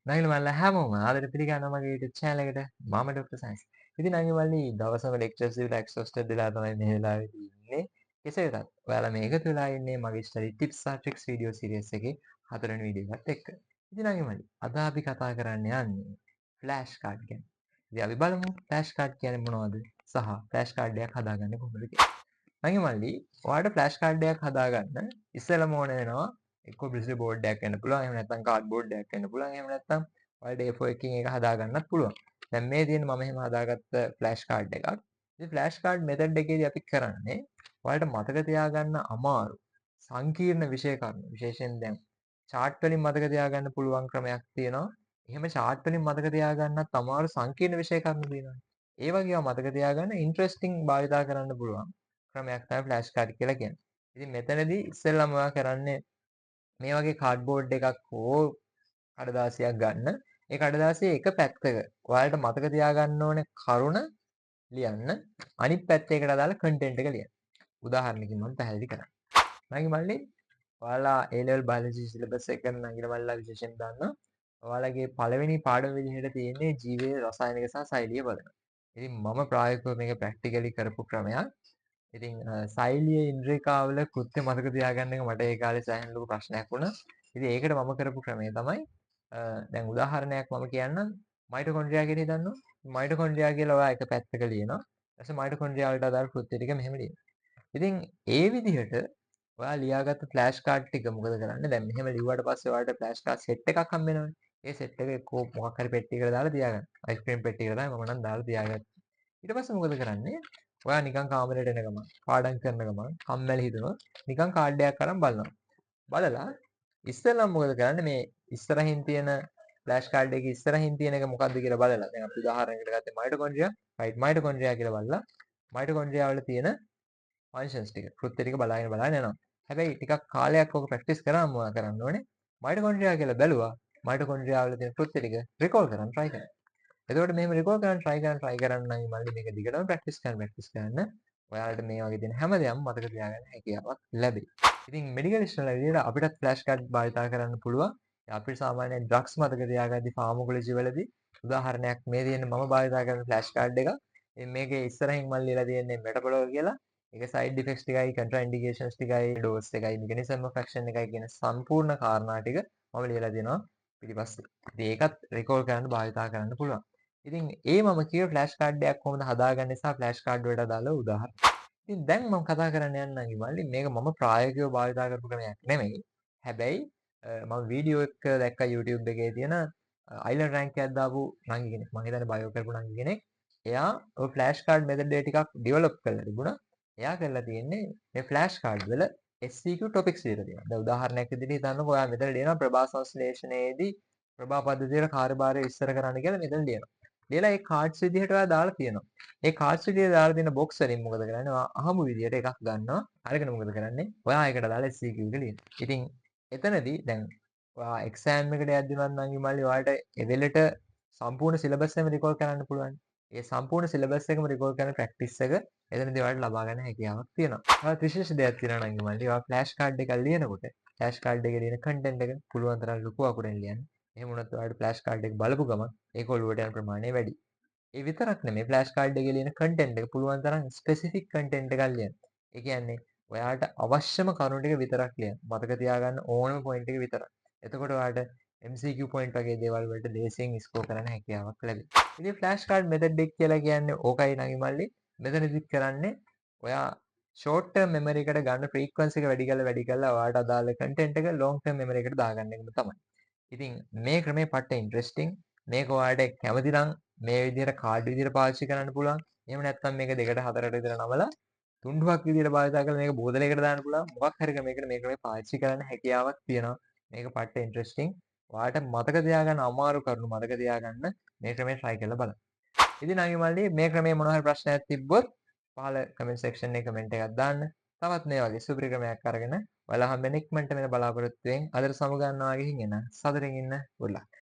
නංගිල මල්ලා හැමෝම ආදරෙන් පිළිගන්නවා මගේ YouTube channel එකට. මම ඩොක්ටර් සයන්ස්. ඉතින් නංගි මල්ලි දවසම ලෙක්චර්ස් දීලා එක්සොස්ටඩ් වෙලා තමයි මේ වෙලාවේදී ඉන්නේ. කෙසේ වෙතත් ඔයාලා මේ එකතු වෙලා ඉන්නේ මගේ ස්ටඩි ටිප්ස් සහ ට්‍රික්ස් වීඩියෝ සීරීස් එකේ 4 වෙනි වීඩියෝ එකත් එක්ක. ඉතින් නංගි මල්ලි අද අපි කතා කරන්න යන්නේ ෆ්ලෑෂ් කාඩ් ගැන. ඉතින් අපි බලමු ෆ්ලෑෂ් කාඩ් කියන්නේ මොනවද සහ ෆ්ලෑෂ් කාඩ් එකක් හදාගන්නේ කොහොමද කියලා. නංගි මල්ලි ඔයාලට ෆ්ලෑෂ් කාඩ් එකක් හදාගන්න ඉස්සෙල්ලම ඕන වෙනවා එක්ක බ්‍රිස්ලි බෝඩ් එකක් වෙන්න පුළුවන්. එහෙම නැත්නම් කාඩ් බෝඩ් එකක් වෙන්න පුළුවන්. එහෙම නැත්නම් ඔයාලට A4 එකකින් ඒක හදාගන්නත් පුළුවන්. දැන් මේ තියෙන මම එහෙම හදාගත්ත ෆ්ලෑෂ් කාඩ් එකක්. ඉතින් ෆ්ලෑෂ් කාඩ් මෙතඩ් එකේදී අපි කරන්නේ ඔයාලට මතක තියාගන්න අමාරු සංකීර්ණ විෂය කරුණු විශේෂයෙන් දැන් chart වලින් මතක තියාගන්න පුළුවන් ක්‍රමයක් තියෙනවා. එහෙම chart වලින් මතක තියාගන්නත් අමාරු සංකීර්ණ විෂය කරුණු තියෙනවා. ඒ වගේ ඒවා මතක තියාගන්න ඉන්ටරෙස්ටිං භාවිතා කරන්න පුළුවන් ක්‍රමයක් තමයි ෆ්ලෑෂ් කාඩ් කියලා කියන්නේ. ඉතින් මෙතනදී ඉස්සෙල්ලාම ඔයා කරන්නේ මේ වගේ කාඩ්බෝඩ් එකක් හෝ කඩදාසියක් ගන්න. ඒ කඩදාසියේ එක පැත්තක ඔයාලට මතක තියාගන්න ඕනේ කරුණ ලියන්න. අනිත් පැත්තේ ඒකට අදාළ කන්ටෙන්ට් එක ලියන්න. උදාහරණකින් මම පැහැදිලි කරන්නම්. නංගි මල්ලි ඔයාලා A level biology syllabus එක කරන නංගිල මල්ලිලා විශේෂයෙන් දන්නවා. ඔයාලගේ පළවෙනි පාඩම විදිහට තියෙන්නේ ජීවයේ රසායනික සහ සෛලීය පදනම. ඉතින් මම ප්‍රායෝගිකව මේක ප්‍රැක්ටිකලි කරපු ක්‍රමයක්. ඉතින් සෛලීය ඉන්ද්‍රියකාවල කෘත්‍ය මතක තියාගන්න එක මට ඒ කාලේ සෑහෙන ලොකු ප්‍රශ්නයක් වුණා. ඉතින් ඒකට මම කරපු ක්‍රමය තමයි දැන් උදාහරණයක් මම කියන්නම් මයිටොකොන්ඩ්‍රියා කියලා හිතන්නකෝ. මයිටොකොන්ඩ්‍රියා කියලා ඔයා එක පැත්තක ලියනවා. ඊට පස්සේ මයිටොකොන්ඩ්‍රියා වලට අදාළ කෘත්‍ය ටික මෙහෙම ලියනවා. ඉතින් ඒ විදිහට ඔයා ලියාගත්ත ෆ්ලෑෂ් කාඩ් ටික මොකද කරන්නේ? දැන් මෙහෙම ලිව්වට පස්සේ ඔයාලට ෆ්ලෑෂ් කාඩ් සෙට් එකක් හම්බ වෙනවනේ. ඒ සෙට් එක එක්කෝ මොකක් හරි පෙට්ටියකට දාලා තියාගන්න. අයිස්ක්‍රීම් පෙට්ටියකට තමයි මම නම් දාලා තියාගත්තේ. ඊට පස්සේ මොකද කරන්නේ? ඔයා නිකන් කාමරේට එන ගමන් පාඩම් කරන ගමන් කම්මැලි හිතුනොත් නිකන් කාඩ් එකක් අරන් බලනවා. බලලා ඉස්සෙල්ලම මොකද කරන්නේ මේ ඉස්සරහින් තියෙන ෆ්ලෑෂ් කාඩ් එකේ ඉස්සරහින් තියෙන එක මොකක්ද කියලා බලලා දැන් අපි උදාහරණයකට ගත්තේ මයිටොකොන්ඩ්‍රියා රයිට් මයිටොකොන්ඩ්‍රියා කියලා බලලා මයිටොකොන්ඩ්‍රියා වල තියෙන ෆන්ක්ෂන්ස් ටික කෘත්‍ය ටික බලාගෙන යනවා. හැබැයි ටිකක් කාලයක් ඔක ප්‍රැක්ටිස් කරාම මොනවද කරන්න ඕනේ මයිටොකොන්ඩ්‍රියා කියලා බැලුවා මයිටොකොන්ඩ්‍රියා වල තියෙන කෘත්‍ය ටික රිකෝල් කරන්න try කරන්න. එතකොට මෙහෙම රිකෝල් කරන්න try කරන්න නම් මල්ලි මේක දිගටම ප්‍රැක්ටිස් කරන්න ඔයාලට මේ වගේ තියෙන හැම දෙයක්ම මතක තියාගන්න හැකියාවක් ලැබෙයි. ඉතින් මෙඩිකල් ස්ටෝර් විදිහට අපිටත් ෆ්ලෑෂ් කාඩ් භාවිතා කරන්න පුළුවන්. අපිට සාමාන්‍යයෙන් ඩ්‍රග්ස් මතක තියාගද්දි ෆාමකොලොජි වලදී උදාහරණයක් මේ තියෙන මම භාවිතා කරන ෆ්ලෑෂ් කාඩ් එක. ඉතින් මේකේ ඉස්සරහින් මම ලියලා තියෙන්නේ මෙටබොලෝ කියලා. ඒක සයිඩ් ඉෆෙක්ට්ස් ටිකයි කන්ට්‍රා ඉන්ඩිකේෂන්ස් ටිකයි ඩෝස් එකයි මෙකනිසම් ඔෆ් ඇක්ෂන් එකයි කියන සම්පූර්ණ කාරණා ටික මම ලියලා දෙනවා පිටිපස්සේ. ඉතින් ඒකත් රිකෝල් කරන්න භාවිතා කරන්න පුළුවන්. ඉතින් ඒ මම කිව්ව ෆ්ලෑෂ් කාඩ් එකක් කොහොමද හදාගන්නේ සහ ෆ්ලෑෂ් කාඩ් වලට අදාළ උදාහරණ. ඉතින් දැන් මම කතා කරන්න යන්නම් ඉමල්ලි මේක මම ප්‍රායෝගිකව භාවිතා කරපු ක්‍රමයක් නෙමෙයි. හැබැයි මම වීඩියෝ එක දැක්කා YouTube එකේ තියෙන අයිලන්ඩ් රෑන්ක් එකක් දාපු නංගි කෙනෙක්. මම හිතන්නේ බයෝ කරපු නංගි කෙනෙක්. එයා ඔය ෆ්ලෑෂ් කාඩ් මෙතඩ් එක ටිකක් ඩෙවලොප් කරලා තිබුණා. එයා කරලා තියෙන්නේ මේ ෆ්ලෑෂ් කාඩ් වල SCQ ටොපික්ස් දීලා තියෙනවා. දැන් උදාහරණයක් විදිහට හිතන්නකෝ ඔයා මෙතන ලියනවා ප්‍රභා සංශ්ලේෂණයේදී ප්‍රභා පද්ධතියේ කාර්යභාරය විස්තර කරන්න කියලා මෙතන ලියනවා. ලියලා ඒ කාඩ්ස් විදිහට ඔයා දාලා තියෙනවා. ඒ කාඩ්ස් විදිහට දාලා තියෙන බොක්ස් වලින් මොකද කරන්නේ? ඔයා අහමු විදිහට එකක් ගන්නවා. අරගෙන මොකද කරන්නේ? ඔයා ඒකට දාලා SCQ එක ලියනවා. ඉතින් එතනදී දැන් ඔයා එක්සෑම් එකට යද්දි නම් ඉමල්ලි ඔයාලට එවෙලට සම්පූර්ණ සිලබස් එකම රිකෝල් කරන්න පුළුවන්. ඒ සම්පූර්ණ සිලබස් එකම රිකෝල් කරන ප්‍රැක්ටිස් එක එතනදී ඔයාලට ලබා ගන්න හැකියාවක් තියෙනවා. තවත් විශේෂ දෙයක් තියෙනවා නම් ඉමල්ලි ඔයා ෆ්ලෑෂ් කාඩ් එකක් ලියනකොට ෆ්ලෑෂ් කාඩ් එකේ තියෙන කන්ටෙන්ට් එක පුළුවන් තරම් ලොකු අකුරෙන් ලියන්න. එහෙම වුණොත් ඔයාලට ෆ්ලෑෂ් කාඩ් එක බලපු ගමන් ඒක ඔළුවට යන ප්‍රමාණය වැඩි. ඒ විතරක් නෙමෙයි ෆ්ලෑෂ් කාඩ් එකේ ලියන කන්ටෙන්ට් එක පුළුවන් තරම් ස්පෙસિෆික් කන්ටෙන්ට් එකක් ලියන්න. ඒ කියන්නේ ඔයාලට අවශ්‍යම කරුණු ටික විතරක් ලියන්න. මතක තියාගන්න ඕනම පොයින්ට් එක විතරක්. එතකොට ඔයාලට MCQ පොයින්ට් වගේ දේවල් වලට ලේසියෙන් ස්කෝර් කරන්න හැකියාවක් ලැබෙයි. ඉතින් ෆ්ලෑෂ් කාඩ් මෙතඩ් එක කියලා කියන්නේ ඕකයි නංගි මල්ලි. මෙතනදිත් කරන්නේ ඔයා ෂෝට් ටර්ම් මෙමරි එකට ගන්න ෆ්‍රීකවන්සි එක වැඩි කරලා ඔයාලට අදාළ කන්ටෙන්ට් එක ලොන්ග් ටර්ම් මෙමරි එකට දාගන්න එකම තමයි. ඉතින් මේ ක්‍රමේ පට්ට ඉන්ටරෙස්ටිං. මේක ඔයාලට කැමති නම් මේ විදිහට කාඩ් විදිහට පාවිච්චි කරන්න පුළුවන්. එහෙම නැත්නම් මේක දෙකට හතරට විතර නමලා තුන්ඩුවක් විදිහට භාවිත කරලා මේක බෝතලයකට දාන්න පුළුවන්. මොකක් හරි ක්‍රමයකට මේක මේ පාවිච්චි කරන්න හැකියාවක් තියෙනවා. මේක පට්ට ඉන්ටරෙස්ටිං. ඔයාලට මතක තියාගන්න අමාරු කරුණු මතක තියාගන්න මේ ක්‍රමේ try කරලා බලන්න. ඉතින් අයිය මල්ලි මේ ක්‍රමේ මොනවා හරි ප්‍රශ්නයක් තිබ්බොත් පහල කමෙන්ට් සෙක්ෂන් එකේ කමෙන්ට් එකක් දාන්න. තවත් මේ වගේ සුපිරි ක්‍රමයක් අරගෙන ඔයාලා හැම ඉක්මනට වෙන බලාපොරොත්තු වෙමින් අදට සමු ගන්නවා ගිහින් එන සතුටින් ඉන්න good luck.